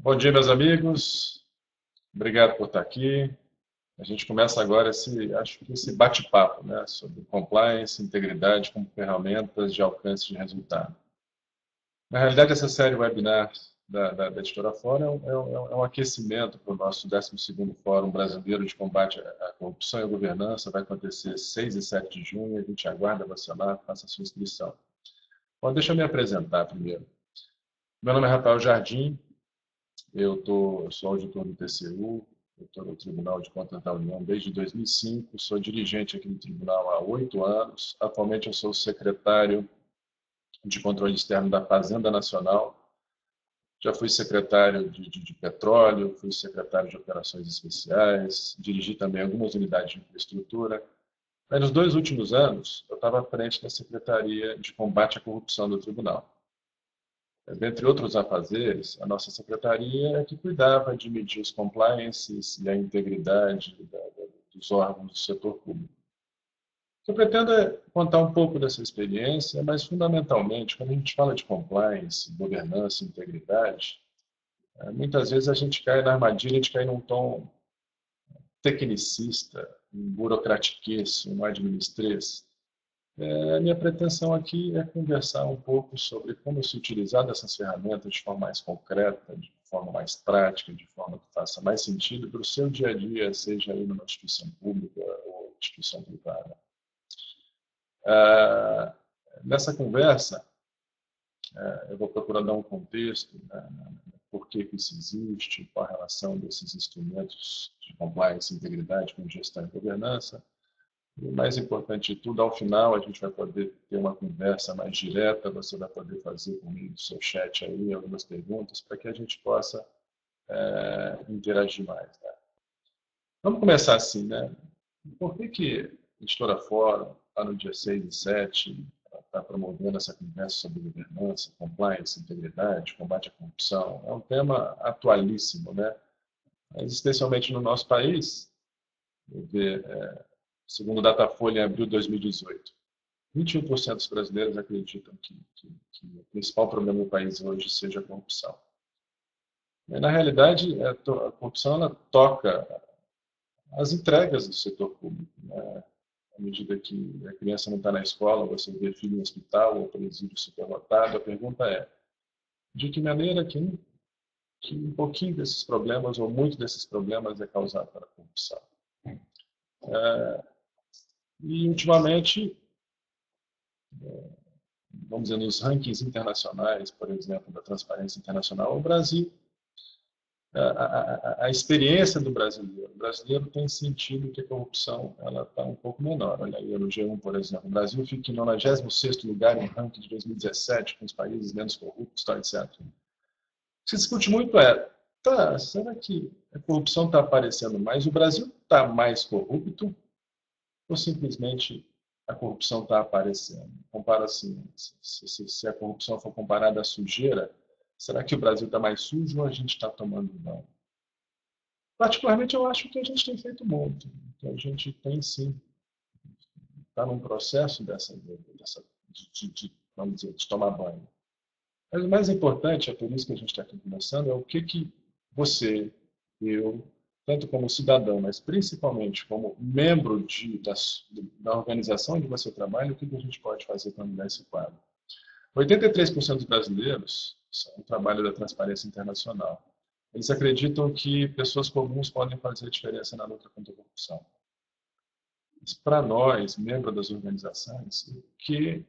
Bom dia, meus amigos. Obrigado por estar aqui. A gente começa agora esse bate-papo, né, sobre compliance, integridade como ferramentas de alcance de resultado. Na realidade, essa série webinar da Editora Fora é um aquecimento para o nosso 12º Fórum Brasileiro de Combate à Corrupção e à Governança. Vai acontecer 6 e 7 de junho. A gente aguarda você lá, faça a sua inscrição. Bom, deixa eu me apresentar primeiro. Meu nome é Rafael Jardim. Eu sou auditor do TCU, eu estou no Tribunal de Contas da União desde 2005, sou dirigente aqui do Tribunal há 8 anos. Atualmente eu sou secretário de Controle Externo da Fazenda Nacional. Já fui secretário de Petróleo, fui secretário de Operações Especiais, dirigi também algumas unidades de infraestrutura. Mas nos 2 últimos anos, eu estava à frente da Secretaria de Combate à Corrupção do Tribunal. Dentre outros afazeres, a nossa secretaria é que cuidava de medir os compliances e a integridade dos órgãos do setor público. O que eu pretendo é contar um pouco dessa experiência, mas fundamentalmente, quando a gente fala de compliance, governança, integridade, muitas vezes a gente cai na armadilha de cair num tom tecnicista, um burocratiquez, um administrês. A minha pretensão aqui é conversar um pouco sobre como se utilizar dessas ferramentas de forma mais concreta, de forma mais prática, de forma que faça mais sentido para o seu dia a dia, seja aí numa instituição pública ou instituição privada. Nessa conversa, eu vou procurar dar um contexto, né, por que isso existe, qual a relação desses instrumentos de compliance e integridade com gestão e governança. E o mais importante de tudo, ao final, a gente vai poder ter uma conversa mais direta, você vai poder fazer comigo no seu chat aí algumas perguntas para que a gente possa interagir mais. Né? Vamos começar assim, né? Por que a Editora Fórum, lá no dia 6 e 7, está promovendo essa conversa sobre governança, compliance, integridade, combate à corrupção? É um tema atualíssimo, né? Mas especialmente no nosso país, segundo o Datafolha, em abril de 2018, 21% dos brasileiros acreditam que o principal problema do país hoje seja a corrupção. Mas, na realidade, a corrupção ela toca as entregas do setor público. Né? À medida que a criança não está na escola, você vê filho no hospital ou presídio superlotado, a pergunta é: de que maneira que um pouquinho desses problemas ou muito desses problemas é causado pela corrupção? E, ultimamente, vamos dizer, nos rankings internacionais, por exemplo, da Transparência Internacional, o Brasil, a experiência do brasileiro. O brasileiro tem sentido que a corrupção está um pouco menor. Olha aí, no G1, por exemplo, o Brasil fica em 96º lugar em ranking de 2017, com os países menos corruptos, etc. O que se discute muito será que a corrupção está aparecendo mais? O Brasil está mais corrupto ou simplesmente a corrupção está aparecendo? Compara assim, se a corrupção for comparada à sujeira, será que o Brasil está mais sujo ou a gente está tomando banho? Particularmente, eu acho que a gente tem feito muito. Que a gente tem, sim, está num processo vamos dizer, de tomar banho. Mas o mais importante, é por isso que a gente está aqui conversando, é o que você, eu, tanto como cidadão, mas principalmente como membro da organização onde você trabalha, o que a gente pode fazer para mudar esse quadro. 83% dos brasileiros, isso é um trabalho da Transparência Internacional, eles acreditam que pessoas comuns podem fazer a diferença na luta contra a corrupção. Mas para nós, membros das organizações, que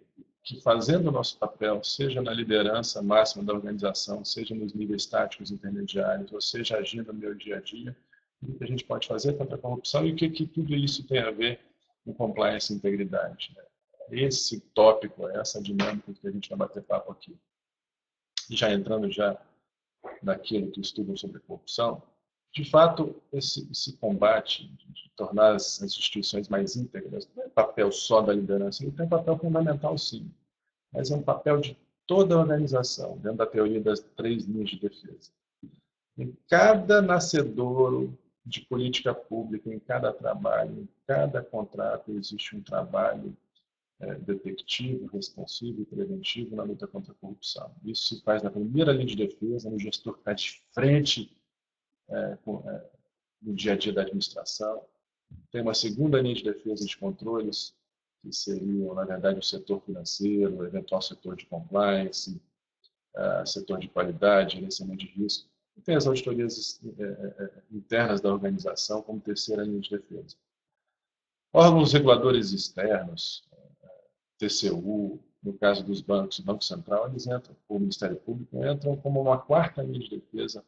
fazendo o nosso papel, seja na liderança máxima da organização, seja nos níveis táticos intermediários, ou seja, agindo no meu dia a dia, o que a gente pode fazer contra a corrupção e o que tudo isso tem a ver com compliance e integridade. Né? Esse tópico, essa dinâmica que a gente vai bater papo aqui. E já entrando naquilo que estudam sobre corrupção, de fato, esse combate de tornar as instituições mais íntegras não é papel só da liderança, ele tem um papel fundamental, sim, mas é um papel de toda a organização, dentro da teoria das 3 linhas de defesa. Em cada nascedouro de política pública, em cada trabalho, em cada contrato, existe um trabalho detectivo, responsivo e preventivo na luta contra a corrupção. Isso se faz na primeira linha de defesa, no gestor que está de frente no dia a dia da administração. Tem uma segunda linha de defesa de controles, que seriam, na verdade, o setor financeiro, o eventual setor de compliance, setor de qualidade, gerenciamento de risco. E tem as auditorias internas da organização como terceira linha de defesa. Órgãos reguladores externos, TCU, no caso dos bancos, o Banco Central, eles entram, o Ministério Público, entram como uma quarta linha de defesa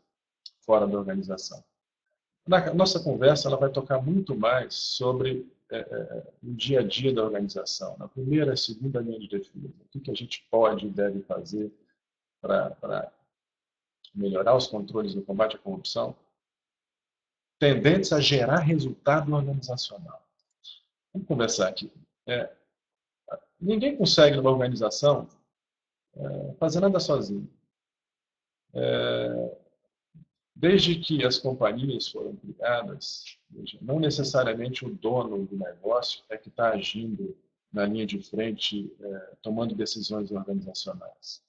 fora da organização. Na nossa conversa, ela vai tocar muito mais sobre o dia a dia da organização, na primeira e segunda linha de defesa. O que a gente pode e deve fazer para melhorar os controles no combate à corrupção, tendentes a gerar resultado organizacional. Vamos conversar aqui. Ninguém consegue, numa organização, fazer nada sozinho. Desde que as companhias foram criadas, não necessariamente o dono do negócio é que está agindo na linha de frente, tomando decisões organizacionais.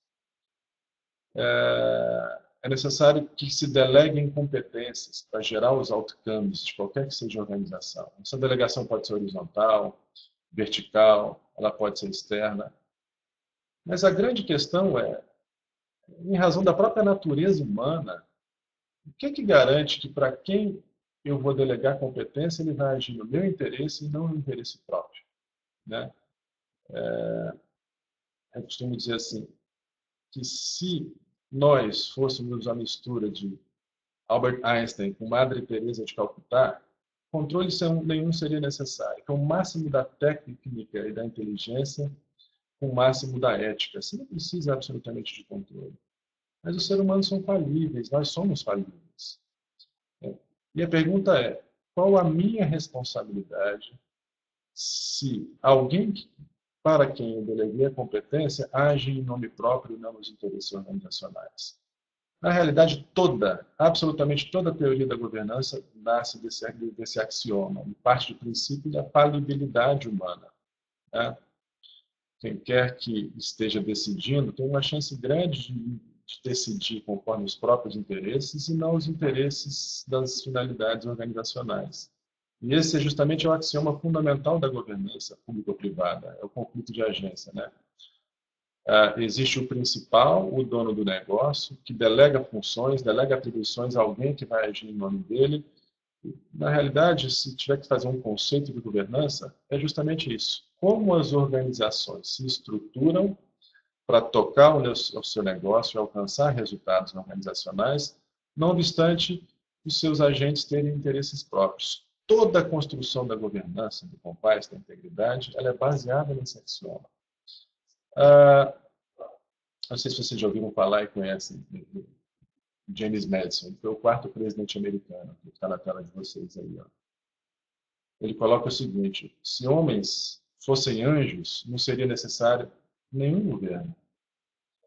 É necessário que se deleguem competências para gerar os outcomes de qualquer que seja a organização. Essa delegação pode ser horizontal, vertical, ela pode ser externa. Mas a grande questão em razão da própria natureza humana, o que garante que para quem eu vou delegar competência, ele vai agir no meu interesse e não no interesse próprio? Né? Eu costumo dizer assim, que se nós fôssemos a mistura de Albert Einstein com Madre Teresa de Calcutá, controle nenhum seria necessário. Então, o máximo da técnica e da inteligência com o máximo da ética. Você não precisa absolutamente de controle. Mas os seres humanos são falíveis, nós somos falíveis. E a pergunta é, qual a minha responsabilidade se alguém para quem eu deleguei a competência age em nome próprio e não nos interesses organizacionais? Na realidade, absolutamente toda a teoria da governança nasce desse axioma, e parte do princípio da falibilidade humana. Né? Quem quer que esteja decidindo tem uma chance grande de decidir conforme os próprios interesses e não os interesses das finalidades organizacionais. E esse é justamente o axioma fundamental da governança público-privada, é o conflito de agência. Né? Existe o principal, o dono do negócio, que delega funções, delega atribuições a alguém que vai agir em nome dele. Na realidade, se tiver que fazer um conceito de governança, é justamente isso. Como as organizações se estruturam para tocar o seu negócio e alcançar resultados organizacionais, não obstante os seus agentes terem interesses próprios. Toda a construção da governança, do compliance, da integridade, ela é baseada nesse axioma. Não sei se vocês já ouviram falar e conhecem James Madison, que foi o quarto presidente americano, que está na tela de vocês aí. Ó. Ele coloca o seguinte, se homens fossem anjos, não seria necessário nenhum governo.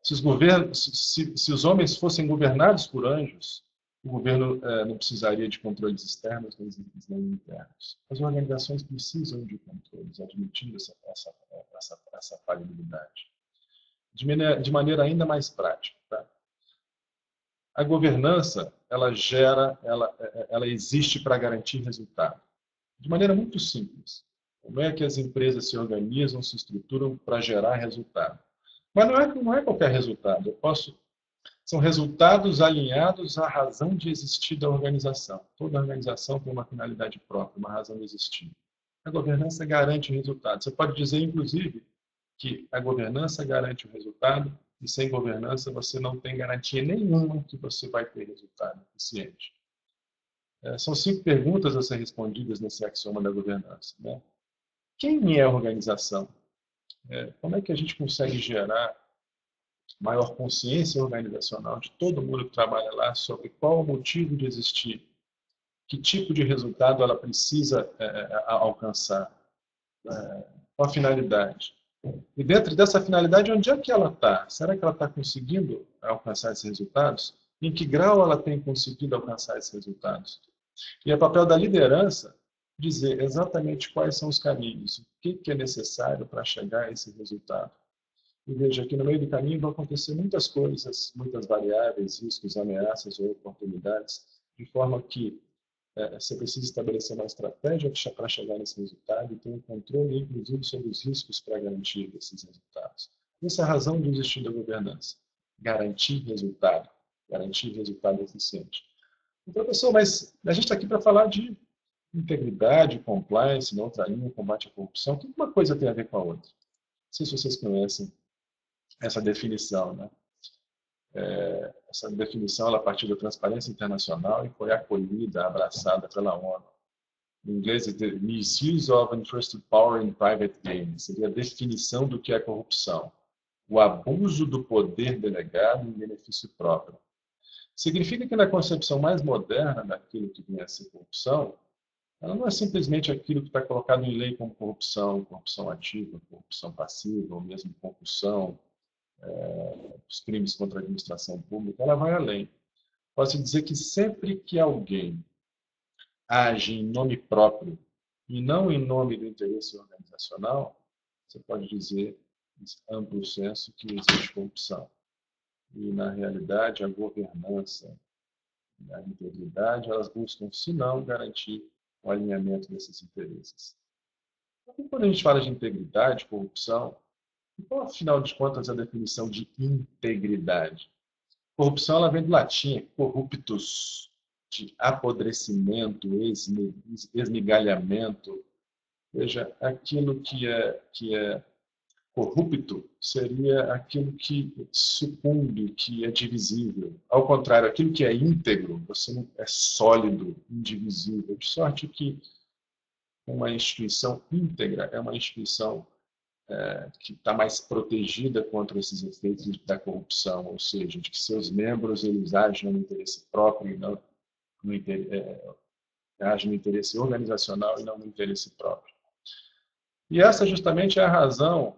Se os homens fossem governados por anjos, o governo não precisaria de controles externos nem internos. As organizações precisam de controles, admitindo essa falibilidade. De maneira ainda mais prática. Tá? A governança, ela existe para garantir resultado. De maneira muito simples. Como é que as empresas se organizam, se estruturam para gerar resultado? Mas não é qualquer resultado. São resultados alinhados à razão de existir da organização. Toda organização tem uma finalidade própria, uma razão de existir. A governança garante o resultado. Você pode dizer, inclusive, que a governança garante o resultado e sem governança você não tem garantia nenhuma que você vai ter resultado eficiente. São 5 perguntas a ser respondidas nesse axioma da governança. Né? Quem é a organização? Como é que a gente consegue gerar maior consciência organizacional de todo mundo que trabalha lá sobre qual o motivo de existir, que tipo de resultado ela precisa alcançar, qual a finalidade. E dentro dessa finalidade, onde é que ela está? Será que ela está conseguindo alcançar esses resultados? Em que grau ela tem conseguido alcançar esses resultados? E é papel da liderança dizer exatamente quais são os caminhos, o que é necessário para chegar a esse resultado. E veja que no meio do caminho vão acontecer muitas coisas, muitas variáveis, riscos, ameaças ou oportunidades, de forma que você precisa estabelecer uma estratégia para chegar nesse resultado e ter um controle, inclusive, sobre os riscos para garantir esses resultados. Essa é a razão de existir da governança. Garantir resultado eficiente. Então, professor, mas a gente está aqui para falar de integridade, compliance, na outra linha, combate à corrupção. O que uma coisa tem a ver com a outra? Não sei se vocês conhecem essa definição, né? Essa definição ela partiu da Transparência Internacional e foi acolhida, abraçada pela ONU. Em inglês, Misuse of Entrusted Power in Private Gain, seria a definição do que é corrupção. O abuso do poder delegado em benefício próprio. Significa que na concepção mais moderna daquilo que vem a ser corrupção, ela não é simplesmente aquilo que está colocado em lei como corrupção, corrupção ativa, corrupção passiva, ou mesmo concussão, os crimes contra a administração pública, ela vai além. Pode-se dizer que sempre que alguém age em nome próprio e não em nome do interesse organizacional, você pode dizer, em amplo senso, que existe corrupção. E, na realidade, a governança e a integridade, elas buscam, se não, garantir o alinhamento desses interesses. Então, quando a gente fala de integridade, corrupção, qual, afinal de contas, é a definição de integridade? Corrupção ela vem do latim, corruptus, de apodrecimento, esmigalhamento. Veja, aquilo que é corrupto seria aquilo que sucumbe, que é divisível. Ao contrário, aquilo que é íntegro, você não é sólido, indivisível. De sorte que uma instituição íntegra é uma instituição que está mais protegida contra esses efeitos da corrupção, ou seja, de que seus membros eles agem no interesse próprio e não agem no interesse organizacional e não no interesse próprio. E essa justamente é a razão,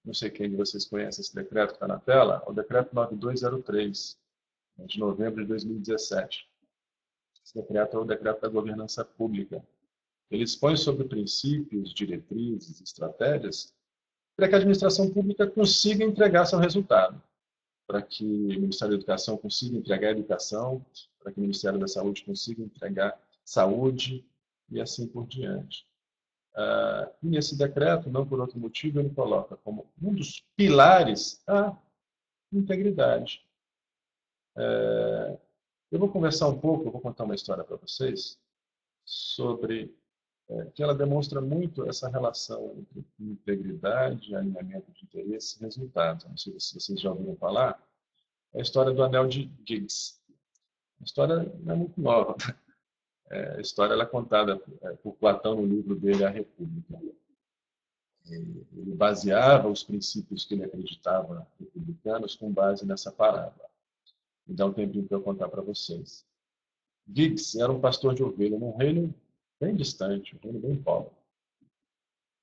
não sei quem de vocês conhece esse decreto que está na tela, o decreto 9203, de novembro de 2017. Esse decreto é o decreto da governança pública. Ele expõe sobre princípios, diretrizes, estratégias para que a administração pública consiga entregar seu resultado, para que o Ministério da Educação consiga entregar educação, para que o Ministério da Saúde consiga entregar saúde e assim por diante. E nesse decreto, não por outro motivo, ele coloca como um dos pilares a integridade. Eu vou conversar um pouco, eu vou contar uma história para vocês sobre que ela demonstra muito essa relação entre integridade, alinhamento de interesse e resultados. Não sei se vocês já ouviram falar, é a história do anel de Giggs. A história não é muito nova. A história ela é contada por Platão no livro dele, A República. Ele baseava os princípios que ele acreditava republicanos com base nessa parábola. Me dá um tempinho para eu contar para vocês. Giggs era um pastor de ovelha num reino bem distante, um reino bem pobre.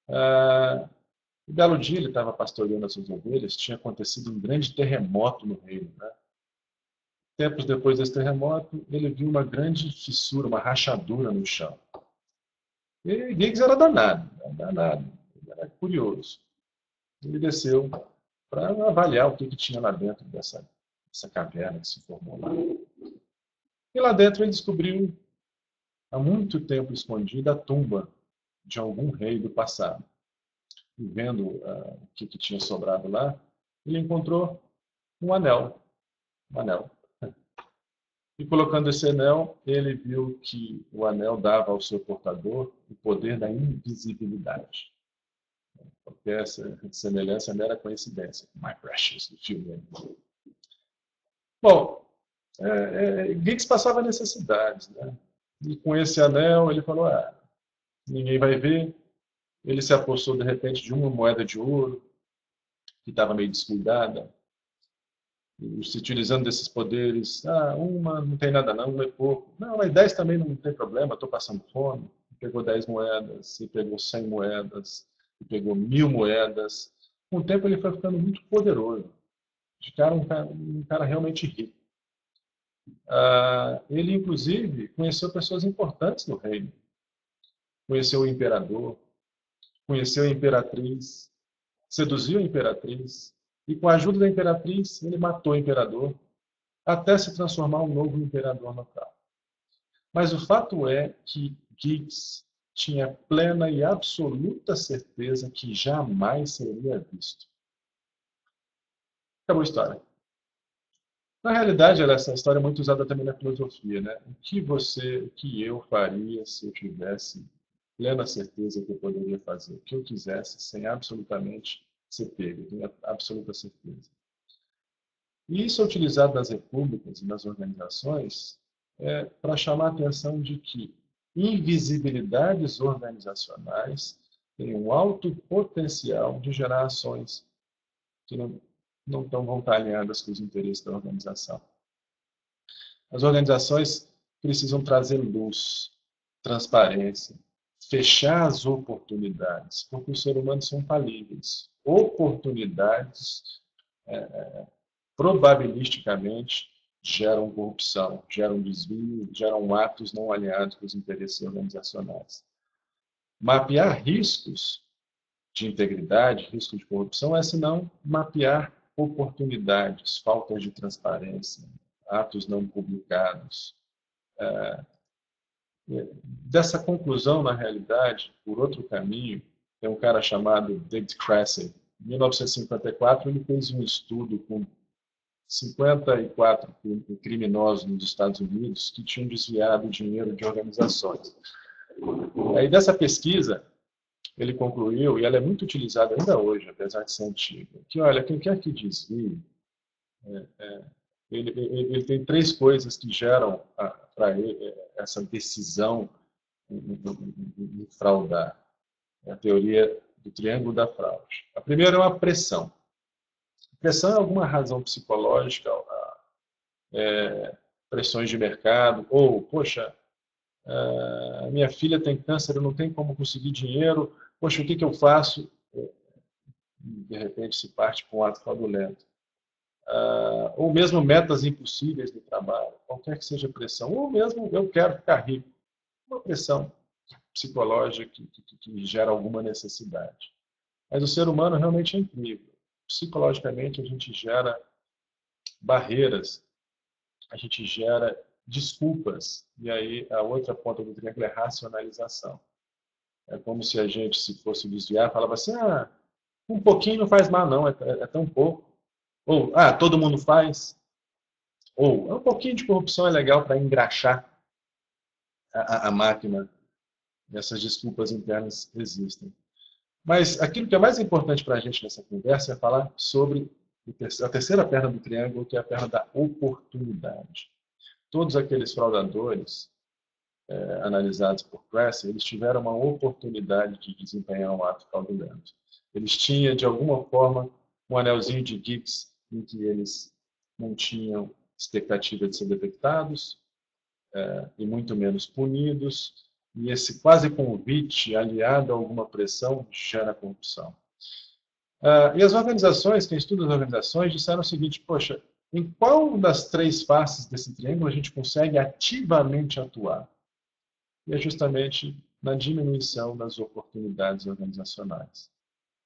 Um belo dia ele estava pastoreando as suas ovelhas, tinha acontecido um grande terremoto no reino. Né? Tempos depois desse terremoto, ele viu uma grande fissura, uma rachadura no chão. E Giggs era danado, ele era curioso. Ele desceu para avaliar o que tinha lá dentro dessa caverna que se formou lá. E lá dentro ele descobriu, há muito tempo escondida, a tumba de algum rei do passado. E vendo o que tinha sobrado lá, ele encontrou um anel. Um anel. E colocando esse anel, ele viu que o anel dava ao seu portador o poder da invisibilidade. Porque essa semelhança é mera coincidência. My Precious, do filme. Bom, Giggs passava necessidades, né? E com esse anel, ele falou, ninguém vai ver. Ele se apossou, de repente, de uma moeda de ouro, que estava meio descuidada, e se utilizando desses poderes. Uma não tem nada não, uma é pouco. Não, mas 10 também não tem problema, estou passando fome. E pegou 10 moedas, e pegou 100 moedas, e pegou 1000 moedas. Com o tempo ele foi ficando muito poderoso. Um cara realmente rico. Ele, inclusive, conheceu pessoas importantes no reino. conheceu o imperador, conheceu a imperatriz, seduziu a imperatriz, e com a ajuda da imperatriz, ele matou o imperador, até se transformar um novo imperador local. Mas o fato é que Giggs tinha plena e absoluta certeza que jamais seria visto. Acabou a história. Na realidade, essa história é muito usada também na filosofia, né? O que eu faria se eu tivesse plena certeza que eu poderia fazer o que eu quisesse sem absolutamente ser pego, tenho absoluta certeza. E isso é utilizado nas repúblicas e nas organizações para chamar a atenção de que invisibilidades organizacionais têm um alto potencial de gerar ações que não vão estar alinhadas com os interesses da organização. As organizações precisam trazer luz, transparência, fechar as oportunidades, porque os seres humanos são falíveis. Oportunidades, probabilisticamente, geram corrupção, geram desvio, geram atos não alinhados com os interesses organizacionais. Mapear riscos de integridade, risco de corrupção, é senão mapear oportunidades, faltas de transparência, atos não publicados. Dessa conclusão, na realidade, por outro caminho, tem um cara chamado David Cressey. Em 1954, ele fez um estudo com 54 criminosos nos Estados Unidos que tinham desviado dinheiro de organizações. Aí, dessa pesquisa, ele concluiu, e ela é muito utilizada ainda hoje, apesar de ser antiga, que, olha, quem quer que desvie, ele tem três coisas que geram para ele essa decisão em fraudar. É a teoria do triângulo da fraude. A primeira é uma pressão. Pressão é alguma razão psicológica, pressões de mercado, ou, poxa, minha filha tem câncer, eu não tenho como conseguir dinheiro, poxa, o que eu faço? De repente se parte para um ato fraudulento. Ou mesmo metas impossíveis do trabalho, qualquer que seja a pressão, ou mesmo eu quero ficar rico, uma pressão psicológica que gera alguma necessidade. Mas o ser humano realmente é incrível. Psicologicamente a gente gera barreiras, a gente gera desculpas, e aí a outra ponta do triângulo é racionalização. É como se a gente, se fosse desviar, falava assim, um pouquinho não faz mal não, é tão pouco. Ou, todo mundo faz. Ou, um pouquinho de corrupção é legal para engraxar a máquina. Essas desculpas internas existem. Mas aquilo que é mais importante para a gente nessa conversa é falar sobre a terceira perna do triângulo, que é a perna da oportunidade. Todos aqueles fraudadores analisados por Cressey, eles tiveram uma oportunidade de desempenhar um ato fraudulento. Eles tinham, de alguma forma, um anelzinho de Giggs em que eles não tinham expectativa de ser detectados e muito menos punidos, e esse quase convite, aliado a alguma pressão, gera corrupção. E as organizações, quem estuda as organizações, disseram o seguinte, poxa, em qual das três faces desse triângulo a gente consegue ativamente atuar? E é justamente na diminuição das oportunidades organizacionais,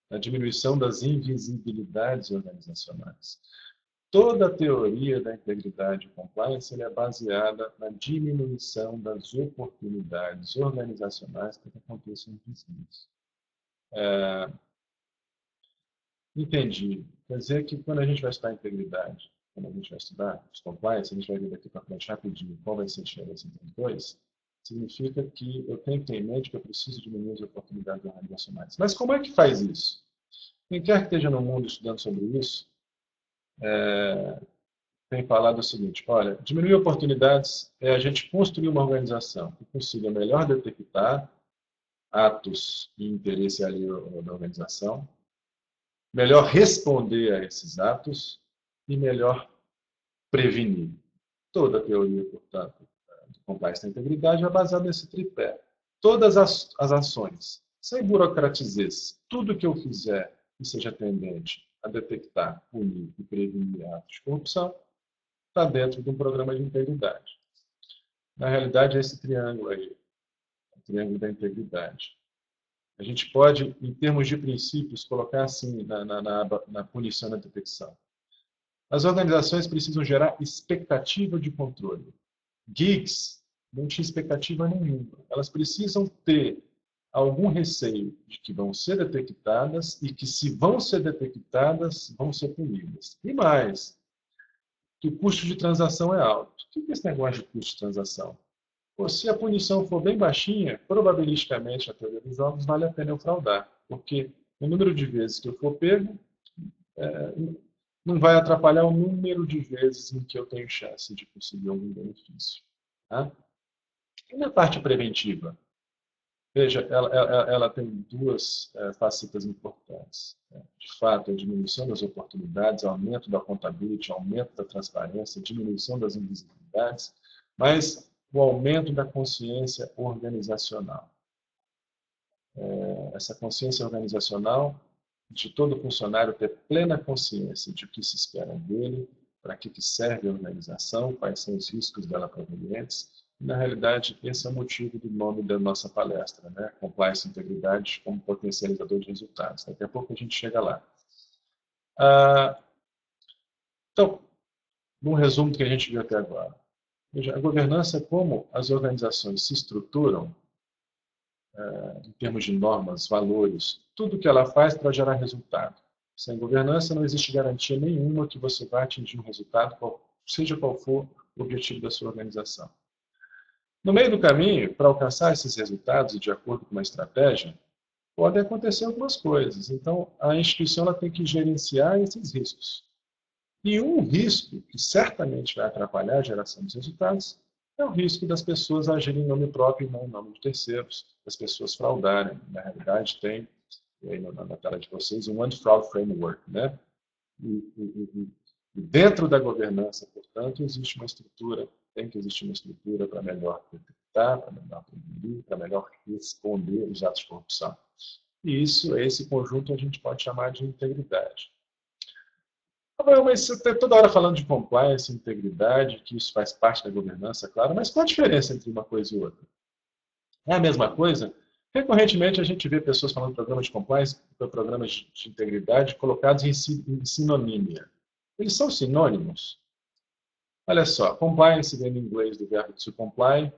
na diminuição das invisibilidades organizacionais. Toda a teoria da integridade e compliance é baseada na diminuição das oportunidades organizacionais para que aconteçam invisíveis. Entendi. Quer dizer que quando a gente vai estudar integridade, quando a gente vai estudar os compliance, a gente vai ver daqui para frente rapidinho qual vai ser a diferença entre os dois, significa que eu tenho que ter em mente que eu preciso diminuir as oportunidades organizacionais. Mas como é que faz isso? Quem quer que esteja no mundo estudando sobre isso, tem falado o seguinte, olha, diminuir oportunidades é a gente construir uma organização que consiga melhor detectar atos e interesse alheio da organização, melhor responder a esses atos e melhor prevenir. Toda a teoria, portanto, do compliance da integridade é baseada nesse tripé. Todas as ações, sem burocratizar, tudo que eu fizer que seja tendente a detectar, punir e prevenir atos de corrupção, está dentro de um programa de integridade. Na realidade, é esse triângulo aí. o triângulo da integridade. A gente pode, em termos de princípios, colocar assim na punição e na detecção. As organizações precisam gerar expectativa de controle. Geeks não tinham expectativa nenhuma. Elas precisam ter algum receio de que vão ser detectadas e que, se vão ser detectadas, vão ser punidas. E mais, que o custo de transação é alto. O que é esse negócio de custo de transação? Pô, se a punição for bem baixinha, probabilisticamente, na teoria dos jogos, vale a pena eu fraudar. Porque o número de vezes que eu for pego não vai atrapalhar o número de vezes em que eu tenho chance de conseguir algum benefício. Tá? E na parte preventiva? Veja, ela tem duas facetas importantes. De fato, a diminuição das oportunidades, aumento da accountability, aumento da transparência, diminuição das invisibilidades, mas o aumento da consciência organizacional. Essa consciência organizacional de todo funcionário ter plena consciência de o que se espera dele, para que serve a organização, quais são os riscos dela provenientes. Na realidade, esse é o motivo do nome da nossa palestra, né? Compliance e Integridade como potencializador de resultados. Daqui a pouco a gente chega lá. Então, num resumo do que a gente viu até agora. Veja, a governança é como as organizações se estruturam em termos de normas, valores, tudo que ela faz para gerar resultado. Sem governança não existe garantia nenhuma que você vai atingir um resultado, seja qual for o objetivo da sua organização. No meio do caminho, para alcançar esses resultados e de acordo com uma estratégia, podem acontecer algumas coisas. Então, a instituição ela tem que gerenciar esses riscos. E um risco que certamente vai atrapalhar a geração dos resultados é o risco das pessoas agirem em nome próprio e não em nome de terceiros, das pessoas fraudarem. Na realidade, tem aí na tela de vocês um Anti-Fraud Framework, né? E dentro da governança, portanto, existe uma estrutura, tem que existir uma estrutura para melhor detectar, para melhor prevenir, para melhor responder os atos de corrupção. E esse conjunto a gente pode chamar de integridade. Mas você está toda hora falando de compliance, integridade, que isso faz parte da governança, claro, mas qual a diferença entre uma coisa e outra? É a mesma coisa? Recorrentemente a gente vê pessoas falando de programas de compliance e programas de integridade colocados em sinonímia. Eles são sinônimos? Olha só, compliance vem do inglês do verbo to comply,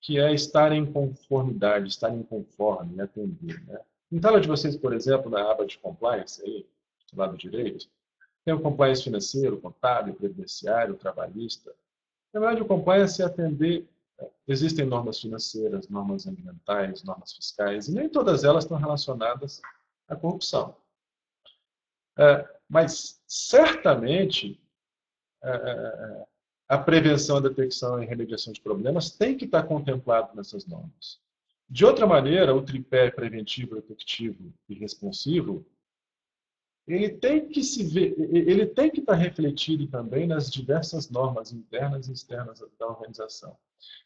que é estar em conformidade, estar em conforme, atender. Né? Em tela de vocês, por exemplo, na aba de compliance, aí, do lado direito, tem o compliance financeiro, contábil, previdenciário, trabalhista. Na verdade, o compliance é atender. Existem normas financeiras, normas ambientais, normas fiscais, e nem todas elas estão relacionadas à corrupção. Mas, certamente, a prevenção, a detecção e remediação de problemas tem que estar contemplado nessas normas. De outra maneira, o tripé preventivo, detectivo e responsivo ele tem que ele tem que estar refletido também nas diversas normas internas e externas da organização.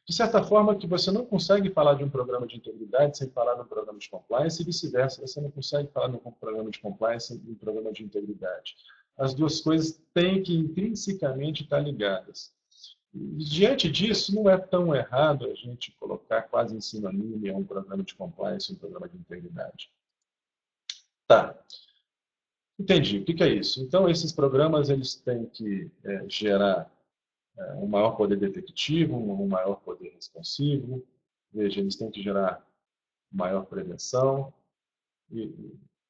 De certa forma, que você não consegue falar de um programa de integridade sem falar de um programa de compliance e vice-versa. Você não consegue falar de um programa de compliance sem um programa de integridade. As duas coisas têm que intrinsecamente estar ligadas. E, diante disso, não é tão errado a gente colocar quase em sinônimo um programa de compliance e um programa de integridade. Tá. Entendi. O que é isso? Então, esses programas eles têm que gerar um maior poder detectivo, um maior poder responsivo. Veja, eles têm que gerar maior prevenção. E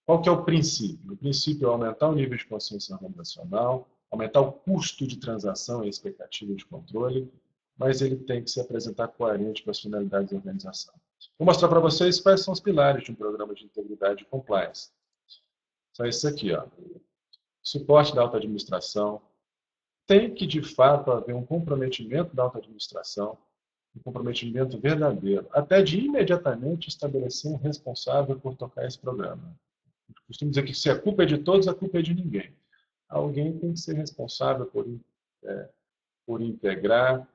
qual que é o princípio? O princípio é aumentar o nível de consciência organizacional, aumentar o custo de transação e a expectativa de controle, mas ele tem que se apresentar coerente com as finalidades da organização. Vou mostrar para vocês quais são os pilares de um programa de integridade e compliance. São esses aqui, ó. Suporte da alta administração. Tem que, de fato, haver um comprometimento da alta administração, um comprometimento verdadeiro, até de imediatamente estabelecer um responsável por tocar esse programa. Eu costumo dizer que se a culpa é de todos, a culpa é de ninguém. Alguém tem que ser responsável por integrar,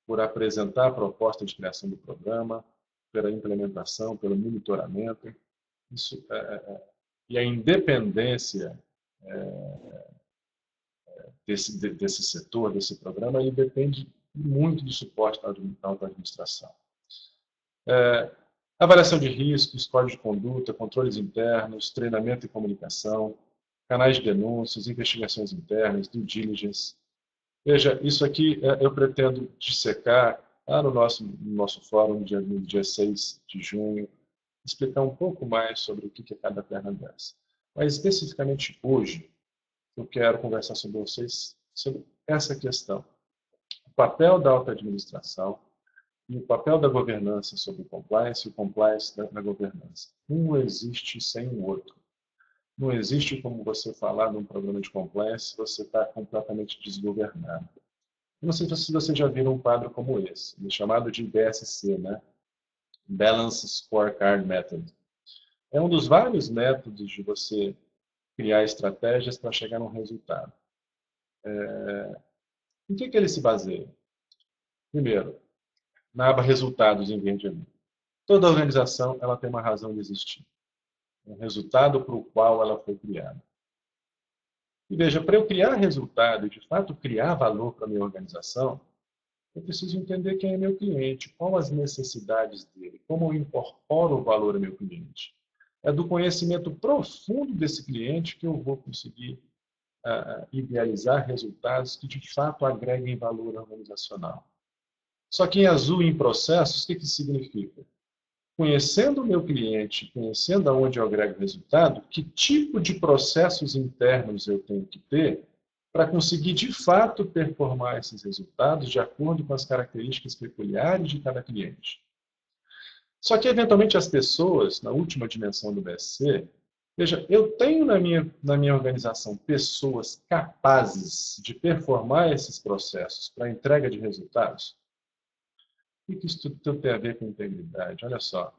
por apresentar a proposta de criação do programa, pela implementação, pelo monitoramento. Isso, e a independência desse setor, desse programa, ele depende muito do suporte da alta administração. Avaliação de riscos, código de conduta, controles internos, treinamento e comunicação, canais de denúncias, investigações internas, due diligence. Veja, isso aqui eu pretendo dissecar lá no nosso fórum, no dia 6 de junho, explicar um pouco mais sobre o que é cada perna dessa. Mas, especificamente hoje, eu quero conversar com vocês sobre essa questão. O papel da alta administração e o papel da governança sobre o compliance e o compliance na governança. Um não existe sem o outro. Não existe como você falar num programa de compliance se você está completamente desgovernado. Eu não sei se vocês já viram um quadro como esse, chamado de BSC, né? Balance Scorecard Method. É um dos vários métodos de você criar estratégias para chegar num resultado. Em que ele se baseia? Primeiro, na aba Resultados em verde ali. Toda organização ela tem uma razão de existir. Um resultado para o qual ela foi criada. E veja, para eu criar resultado e de fato criar valor para a minha organização, eu preciso entender quem é meu cliente, quais as necessidades dele, como eu incorporo o valor ao meu cliente. É do conhecimento profundo desse cliente que eu vou conseguir idealizar resultados que de fato agreguem valor organizacional. Só que em azul em processos, o que significa? Conhecendo o meu cliente, conhecendo aonde eu agrego resultado, que tipo de processos internos eu tenho que ter para conseguir, de fato, performar esses resultados de acordo com as características peculiares de cada cliente. Só que, eventualmente, as pessoas, na última dimensão do BSC, veja, eu tenho na minha organização pessoas capazes de performar esses processos para entrega de resultados? O que isso tudo tem a ver com integridade? Olha só.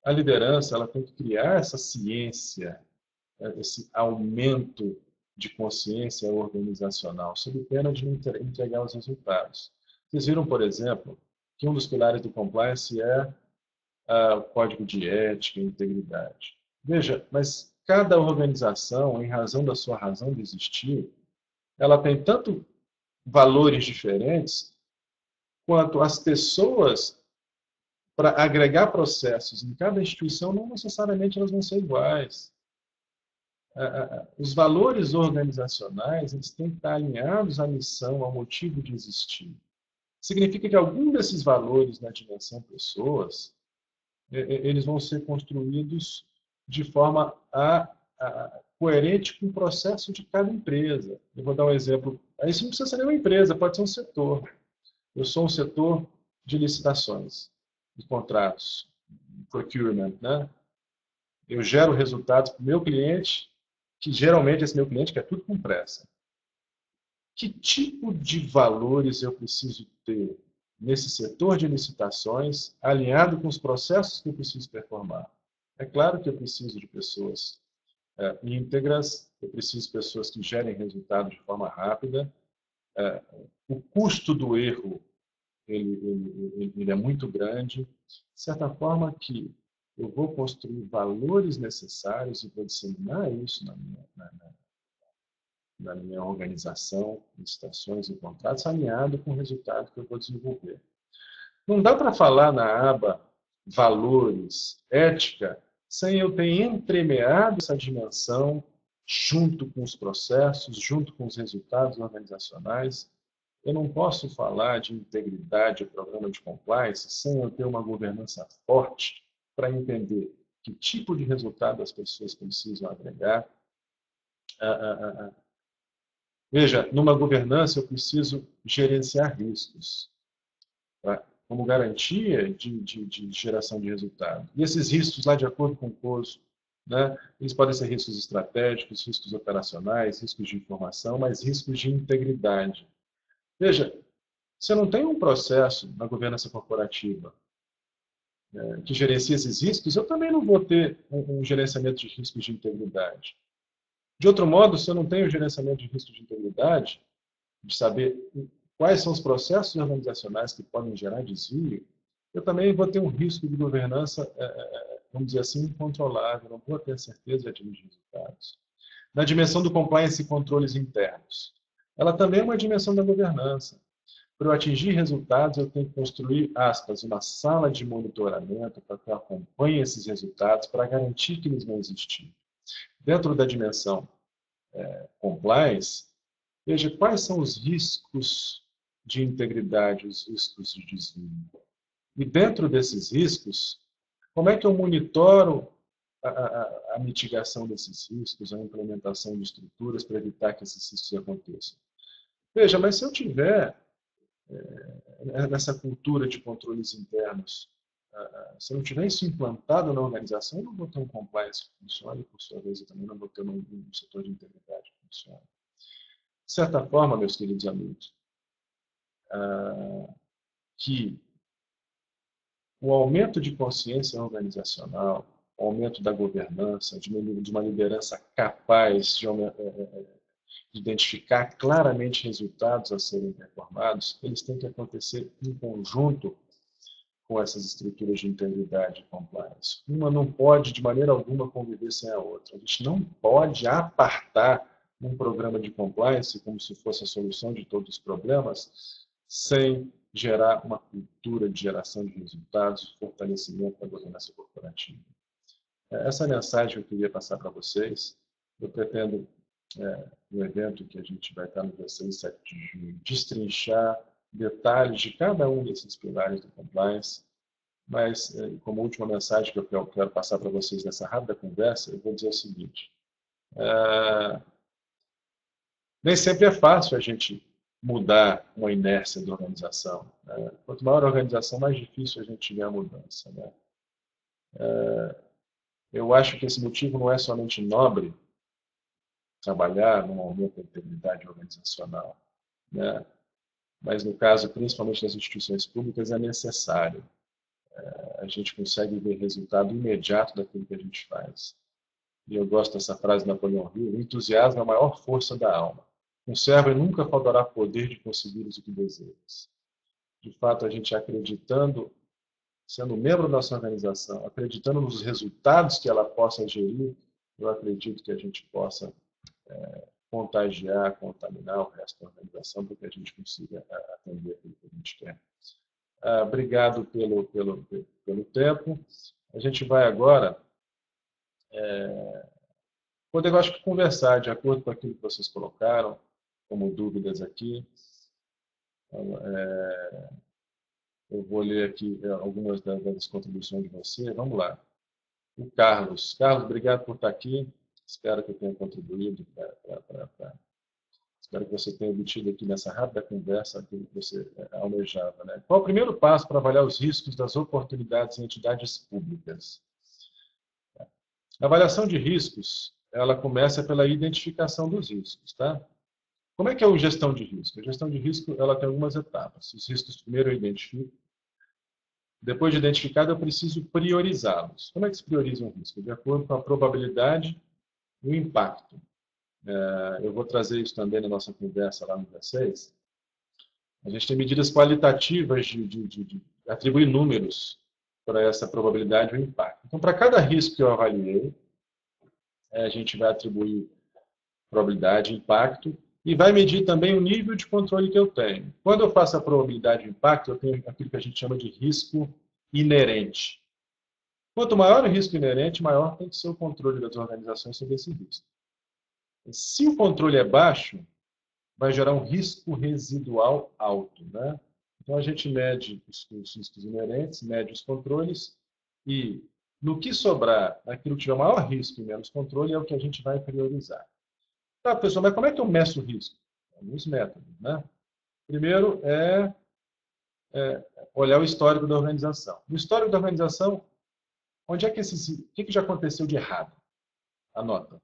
A liderança ela tem que criar essa ciência, esse aumento de consciência organizacional, sob pena de não entregar os resultados. Vocês viram, por exemplo, que um dos pilares do compliance é o código de ética e integridade. Veja, mas cada organização, em razão da sua razão de existir, ela tem tanto valores diferentes, quanto as pessoas, para agregar processos em cada instituição, não necessariamente elas vão ser iguais. Os valores organizacionais eles têm que estar alinhados à missão, ao motivo de existir. Significa que algum desses valores na dimensão pessoas, eles vão ser construídos de forma coerente com o processo de cada empresa. Eu vou dar um exemplo. Isso não precisa ser nenhuma empresa, pode ser um setor. Eu sou um setor de licitações, de contratos, procurement, né? Eu gero resultados para o meu cliente, que geralmente esse meu cliente quer tudo com pressa. Que tipo de valores eu preciso ter nesse setor de licitações, alinhado com os processos que eu preciso performar? É claro que eu preciso de pessoas íntegras, eu preciso de pessoas que gerem resultados de forma rápida. O custo do erro ele é muito grande, de certa forma que eu vou construir valores necessários e vou disseminar isso na minha organização, licitações e contratos, alinhado com o resultado que eu vou desenvolver. Não dá para falar na aba valores, ética, sem eu ter entremeado essa dimensão junto com os processos, junto com os resultados organizacionais. Eu não posso falar de integridade ou programa de compliance sem eu ter uma governança forte para entender que tipo de resultado as pessoas precisam agregar. Veja, numa governança eu preciso gerenciar riscos, tá? Como garantia de geração de resultado. E esses riscos, lá de acordo com o curso, né, eles podem ser riscos estratégicos, riscos operacionais, riscos de informação, mas riscos de integridade. Veja, se eu não tenho um processo na governança corporativa que gerencia esses riscos, eu também não vou ter um gerenciamento de riscos de integridade. De outro modo, se eu não tenho gerenciamento de riscos de integridade, de saber quais são os processos organizacionais que podem gerar desvio, eu também vou ter um risco de governança, vamos dizer assim, incontrolável, não vou ter certeza de atingir resultados. Na dimensão do compliance e controles internos, ela também é uma dimensão da governança. Para eu atingir resultados, eu tenho que construir, aspas, uma sala de monitoramento para que eu acompanhe esses resultados, para garantir que eles vão existir. Dentro da dimensão compliance, veja quais são os riscos de integridade, os riscos de desvio. E dentro desses riscos, como é que eu monitoro a mitigação desses riscos, a implementação de estruturas para evitar que esses riscos aconteçam? Veja, mas se eu tiver nessa cultura de controles internos, se eu não tiver isso implantado na organização, eu não vou ter um compliance que funcione, por sua vez, eu também não vou ter um setor de integridade que funcione. De certa forma, meus queridos amigos, que o aumento de consciência organizacional, o aumento da governança, de uma liderança capaz de identificar claramente resultados a serem performados, eles têm que acontecer em conjunto com essas estruturas de integridade e compliance. Uma não pode, de maneira alguma, conviver sem a outra. A gente não pode apartar um programa de compliance como se fosse a solução de todos os problemas, sem gerar uma cultura de geração de resultados, fortalecimento da governança corporativa. Essa é a mensagem que eu queria passar para vocês. Eu pretendo, no evento que a gente vai estar no dia 6 e 7 de junho, destrinchar detalhes de cada um desses pilares do compliance, mas, como última mensagem que eu quero passar para vocês nessa rápida conversa, eu vou dizer o seguinte. Nem sempre é fácil a gente mudar uma inércia da organização. Né? Quanto maior a organização, mais difícil a gente tiver a mudança. Né? Eu acho que esse motivo não é somente nobre, trabalhar num aumento da integridade organizacional, né? Mas no caso, principalmente das instituições públicas, é necessário. A gente consegue ver resultado imediato daquilo que a gente faz. E eu gosto dessa frase de Napoleão Hill: o entusiasmo é a maior força da alma. Conserva e nunca faltará poder de conseguires o que desejas. De fato, a gente acreditando, sendo membro da nossa organização, acreditando nos resultados que ela possa gerir, eu acredito que a gente possa contagiar, contaminar o resto da organização para que a gente consiga atender aquilo que a gente quer. Obrigado pelo tempo. A gente vai agora poder, eu acho, conversar de acordo com aquilo que vocês colocaram, como dúvidas aqui. Eu vou ler aqui algumas das contribuições de você. Vamos lá. O Carlos. Carlos, obrigado por estar aqui. Espero que eu tenha contribuído Espero que você tenha obtido aqui nessa rápida conversa aquilo que você almejava. Né? Qual o primeiro passo para avaliar os riscos das oportunidades em entidades públicas? A avaliação de riscos, ela começa pela identificação dos riscos. Tá? Como é que é a gestão de risco? A gestão de risco ela tem algumas etapas. Os riscos, primeiro, eu identifico. Depois de identificado, eu preciso priorizá-los. Como é que se prioriza um risco? De acordo com a probabilidade e o impacto. Eu vou trazer isso também na nossa conversa lá no dia 6. A gente tem medidas qualitativas de atribuir números para essa probabilidade e o impacto. Então, para cada risco que eu avaliei, a gente vai atribuir probabilidade e impacto e vai medir também o nível de controle que eu tenho. Quando eu faço a probabilidade e impacto, eu tenho aquilo que a gente chama de risco inerente. Quanto maior o risco inerente, maior tem que ser o controle das organizações sobre esse risco. Se o controle é baixo, vai gerar um risco residual alto. Né? Então, a gente mede os riscos inerentes, mede os controles e, no que sobrar, aquilo que tiver maior risco e menos controle, é o que a gente vai priorizar. Tá, pessoal, mas como é que eu meço o risco? Alguns métodos. Né? Primeiro olhar o histórico da organização. No histórico da organização, onde é que o que já aconteceu de errado? Anota.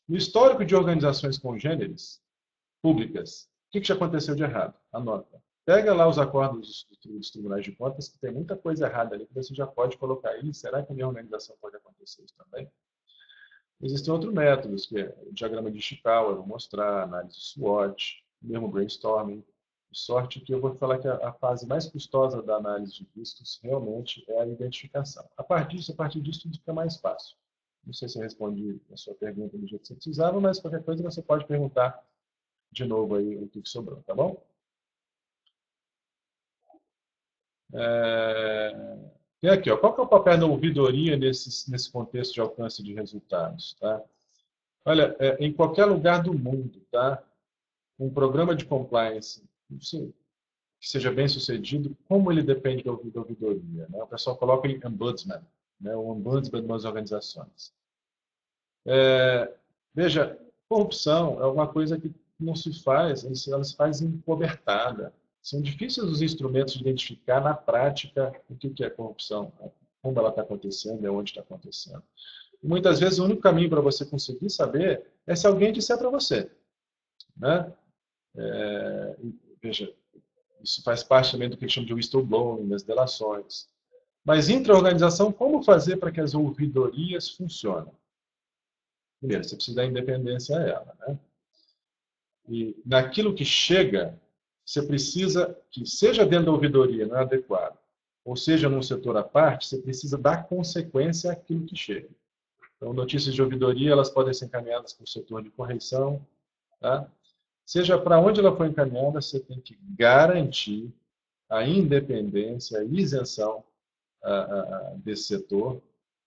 No histórico de organizações congêneres públicas, o que já aconteceu de errado? Anota. Pega lá os acordos dos tribunais de contas, que tem muita coisa errada ali, que você já pode colocar aí. Será que a minha organização pode acontecer isso também? Existem outros métodos, que é o diagrama de Ishikawa, eu vou mostrar, análise SWOT, mesmo brainstorming. De sorte que eu vou falar que a fase mais custosa da análise de riscos realmente é a identificação. A partir disso tudo fica mais fácil. Não sei se eu respondi a sua pergunta do jeito que você precisava, mas qualquer coisa você pode perguntar de novo aí o que sobrou, tá bom? E aqui, ó, qual que é o papel da ouvidoria nesse contexto de alcance de resultados? Tá? Olha, em qualquer lugar do mundo, tá? Um programa de compliance que seja bem sucedido, como ele depende da ouvidoria? Né? O pessoal coloca em ombudsman, né? O ombudsman das organizações. Veja, corrupção é uma coisa que não se faz, ela se faz encobertada. São difíceis os instrumentos de identificar na prática o que é corrupção, como ela está acontecendo e onde está acontecendo. E muitas vezes o único caminho para você conseguir saber é se alguém disser para você. Né? Veja, isso faz parte também do que a gente chama de whistleblowing, das delações. Mas, intra-organização, como fazer para que as ouvidorias funcionem? Primeiro, você precisa dar independência a ela. Né? E naquilo que chega, você precisa que, seja dentro da ouvidoria, não é adequado, ou seja num setor à parte, você precisa dar consequência àquilo que chega. Então, notícias de ouvidoria, elas podem ser encaminhadas para o setor de correição. Tá? Seja para onde ela for encaminhada, você tem que garantir a independência, a isenção desse setor,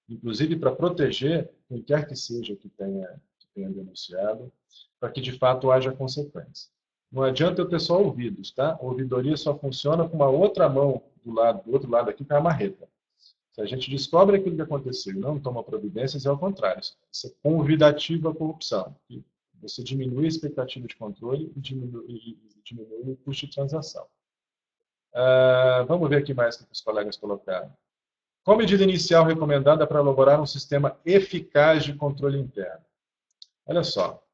inclusive para proteger quem quer que seja que tenha denunciado, para que de fato haja consequência. Não adianta eu ter só ouvidos, tá? A ouvidoria só funciona com uma outra mão do outro lado aqui, com a marreta. Se a gente descobre aquilo que aconteceu e não toma providências, é o contrário. Isso é convidativo à corrupção. Você diminui a expectativa de controle e diminui o custo de transação. Vamos ver aqui mais o que os colegas colocaram. Qual medida inicial recomendada para elaborar um sistema eficaz de controle interno? Olha só,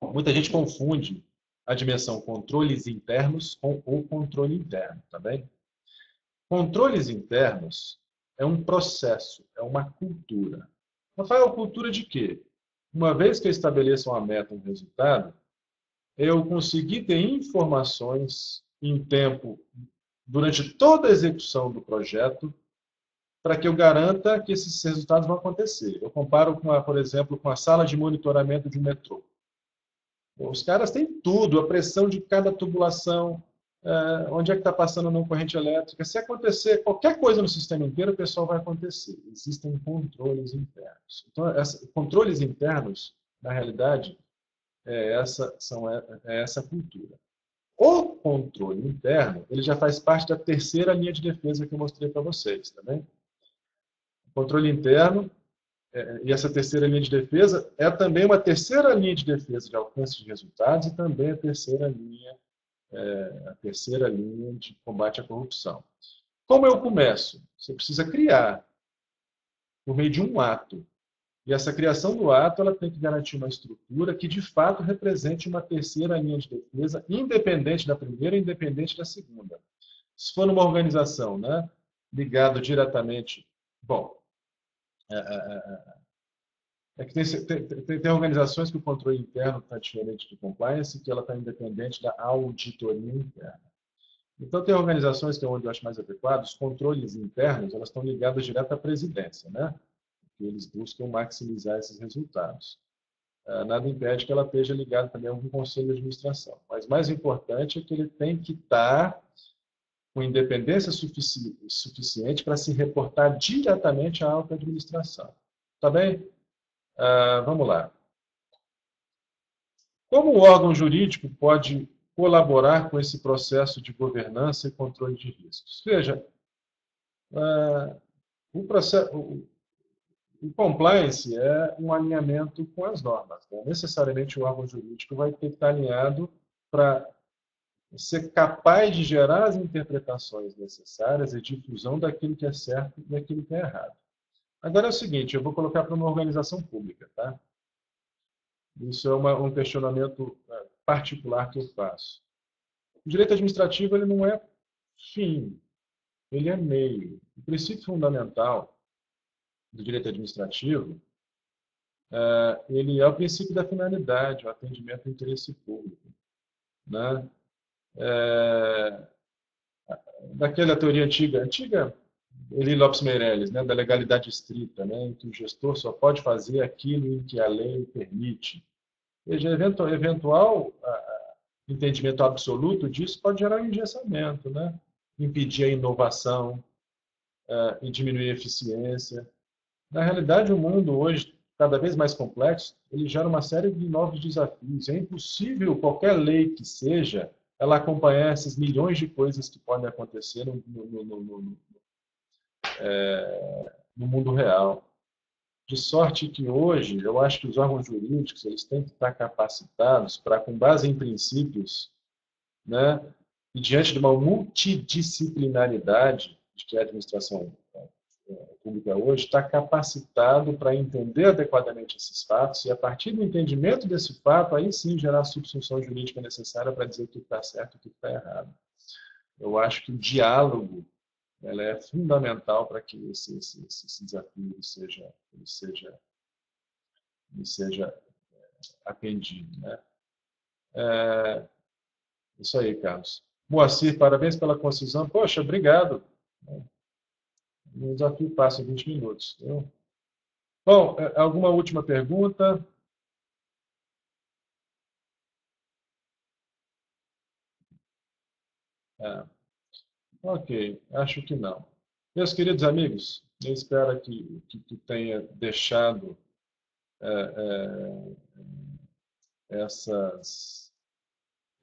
muita gente confunde a dimensão controles internos com o controle interno, tá bem? Controles internos é um processo, é uma cultura. Rafael, cultura de quê? Uma vez que eu estabeleço uma meta, um resultado, eu consegui ter informações em tempo durante toda a execução do projeto para que eu garanta que esses resultados vão acontecer. Eu comparo, por exemplo, com a sala de monitoramento de um metrô. Os caras têm tudo, a pressão de cada tubulação, onde é que está passando uma corrente elétrica. Se acontecer qualquer coisa no sistema inteiro, o pessoal vai acontecer. Existem controles internos. Então, controles internos, na realidade, é essa cultura. O controle interno, ele já faz parte da terceira linha de defesa que eu mostrei para vocês, tá bem? O controle interno e essa terceira linha de defesa é também uma terceira linha de defesa de alcance de resultados e também a terceira linha de combate à corrupção. Como eu começo? Você precisa criar por meio de um ato. E essa criação do ato ela tem que garantir uma estrutura que, de fato, represente uma terceira linha de defesa, independente da primeira e independente da segunda. Se for numa organização, né, ligado diretamente... Bom, que tem organizações que o controle interno está diferente do compliance, que ela está independente da auditoria interna. Então, tem organizações que é onde eu acho mais adequado, os controles internos, elas estão ligadas direto à presidência, né? Porque eles buscam maximizar esses resultados. Nada impede que ela esteja ligada também a algum conselho de administração. Mas mais importante é que ele tem que estar com independência suficiente para se reportar diretamente à alta administração. Tá bem? Vamos lá. Como o órgão jurídico pode colaborar com esse processo de governança e controle de riscos? Veja, o compliance é um alinhamento com as normas. Né? Necessariamente o órgão jurídico vai ter que estar alinhado para ser capaz de gerar as interpretações necessárias e difusão daquilo que é certo e daquilo que é errado. Agora é o seguinte, eu vou colocar para uma organização pública, tá? Isso é um questionamento particular que eu faço. O direito administrativo ele não é fim, ele é meio. O princípio fundamental do direito administrativo ele é o princípio da finalidade, o atendimento ao interesse público. Né? Daquela teoria antiga Eli Lopes Meirelles, né, da legalidade estrita, né, em que o gestor só pode fazer aquilo em que a lei permite. Veja, eventual entendimento absoluto disso pode gerar um engessamento, né? impedir a inovação e diminuir a eficiência. Na realidade, o mundo hoje, cada vez mais complexo, ele gera uma série de novos desafios. É impossível qualquer lei que seja, ela acompanhar essas milhões de coisas que podem acontecer no mundo real. De sorte que hoje, eu acho que os órgãos jurídicos eles têm que estar capacitados para, com base em princípios, né, e diante de uma multidisciplinaridade de que a administração pública hoje, está capacitado para entender adequadamente esses fatos e, a partir do entendimento desse fato, aí sim gerar a subsunção jurídica necessária para dizer o que está certo e o que está errado. Eu acho que o diálogo ela é fundamental para que esse desafio seja atendido. Né? Isso aí, Carlos. Moacir, parabéns pela concisão. Poxa, obrigado. O desafio passa em 20 minutos. Bom, alguma última pergunta? Ok, acho que não. Meus queridos amigos, eu espero que tenha deixado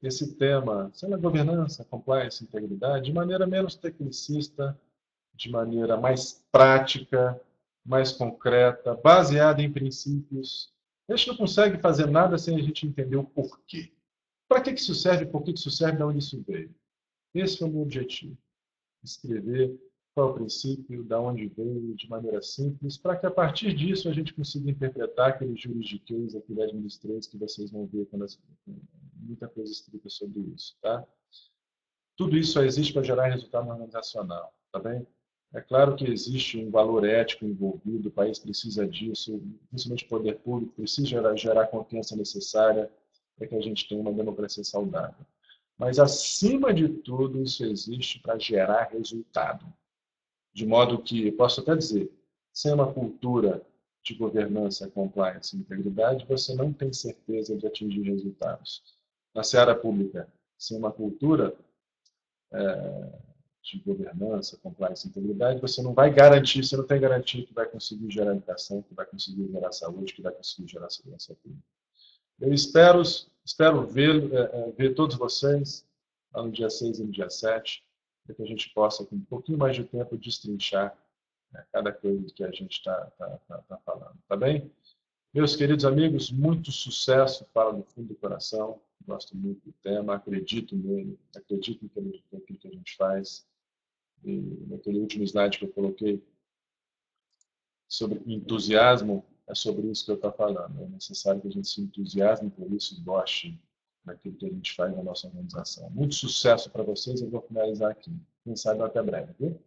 esse tema, sei lá, governança, compliance, integridade, de maneira menos tecnicista, de maneira mais prática, mais concreta, baseada em princípios. A gente não consegue fazer nada sem a gente entender o porquê. Para que isso serve, por que isso serve, de onde isso veio. Esse foi o meu objetivo. Escrever qual é o princípio, de onde veio, de maneira simples, para que a partir disso a gente consiga interpretar aquele juridiquês, aquele administrês que vocês vão ver quando muita coisa escrita sobre isso. Tá? Tudo isso só existe para gerar resultado organizacional. Tá bem? É claro que existe um valor ético envolvido, o país precisa disso, principalmente o poder público precisa gerar a confiança necessária para que a gente tenha uma democracia saudável. Mas, acima de tudo, isso existe para gerar resultado. De modo que, posso até dizer, sem uma cultura de governança, compliance e integridade, você não tem certeza de atingir resultados. Na seara pública, sem uma cultura de governança, compliance e integridade, você não vai garantir, você não tem garantia que vai conseguir gerar educação, que vai conseguir gerar saúde, que vai conseguir gerar segurança pública. Eu espero ver todos vocês lá no dia 6 e no dia 7, para que a gente possa, com um pouquinho mais de tempo, destrinchar cada coisa que a gente está falando. Tá bem? Meus queridos amigos, muito sucesso, falo do fundo do coração, gosto muito do tema, acredito nele, acredito naquilo que a gente faz. E naquele último slide que eu coloquei sobre entusiasmo, é sobre isso que eu estou falando. É necessário que a gente se entusiasme por isso e goste daquilo que a gente faz na nossa organização. Muito sucesso para vocês, eu vou finalizar aqui. Quem sabe até breve, viu?